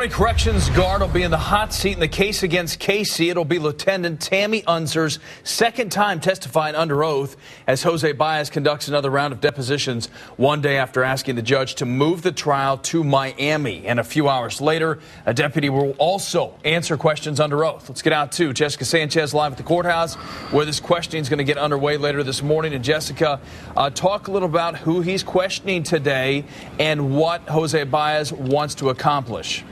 Corrections guard will be in the hot seat in the case against Casey. It'll be Lieutenant Tammy Unser's second time testifying under oath as Jose Baez conducts another round of depositions one day after asking the judge to move the trial to Miami. And a few hours later, a deputy will also answer questions under oath. Let's get out to Jessica Sanchez live at the courthouse where this questioning is going to get underway later this morning. And Jessica, talk a little about who he's questioning today and what Jose Baez wants to accomplish.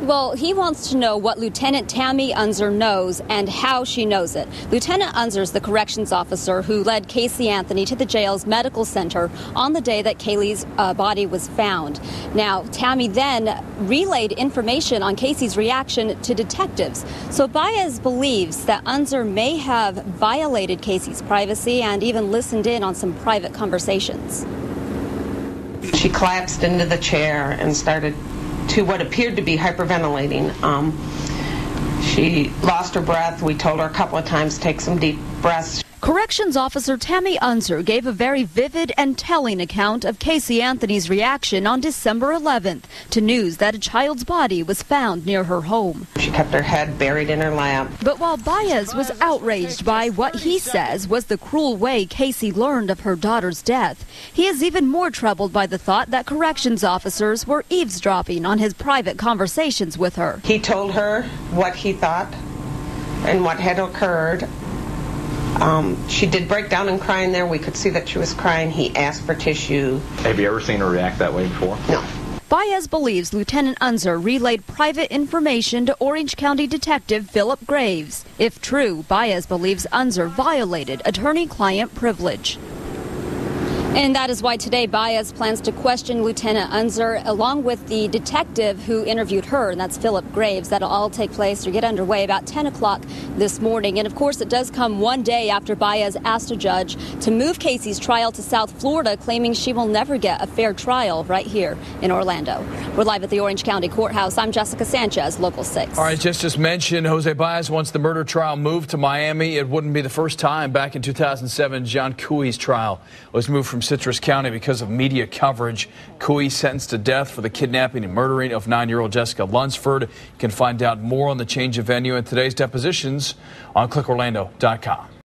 Well, he wants to know what Lieutenant Tammy Unser knows and how she knows it. Lieutenant Unser is the corrections officer who led Casey Anthony to the jail's medical center on the day that Kaylee's body was found. Now, Tammy then relayed information on Casey's reaction to detectives. So Baez believes that Unser may have violated Casey's privacy and even listened in on some private conversations. She collapsed into the chair and started to what appeared to be hyperventilating. She lost her breath. We told her a couple of times to take some deep breaths. Corrections officer Tammy Unser gave a very vivid and telling account of Casey Anthony's reaction on December 11th to news that a child's body was found near her home. She kept her head buried in her lap. But while Baez was outraged by what he says was the cruel way Casey learned of her daughter's death, he is even more troubled by the thought that corrections officers were eavesdropping on his private conversations with her. He told her what he thought and what had occurred. She did break down and cry in there. We could see that she was crying. He asked for tissue. Have you ever seen her react that way before? No. Baez believes Lieutenant Unser relayed private information to Orange County Detective Philip Graves. If true, Baez believes Unser violated attorney-client privilege. And that is why today Baez plans to question Lieutenant Unser along with the detective who interviewed her, and that's Philip Graves. That'll all take place or get underway about 10 o'clock this morning. And of course, it does come one day after Baez asked a judge to move Casey's trial to South Florida, claiming she will never get a fair trial right here in Orlando. We're live at the Orange County Courthouse. I'm Jessica Sanchez, Local 6. All right, just mentioned Jose Baez wants the murder trial moved to Miami. It wouldn't be the first time. Back in 2007, John Cooey's trial was moved from Citrus County because of media coverage. Cooey sentenced to death for the kidnapping and murdering of 9-year-old Jessica Lunsford. You can find out more on the change of venue in today's depositions on clickorlando.com.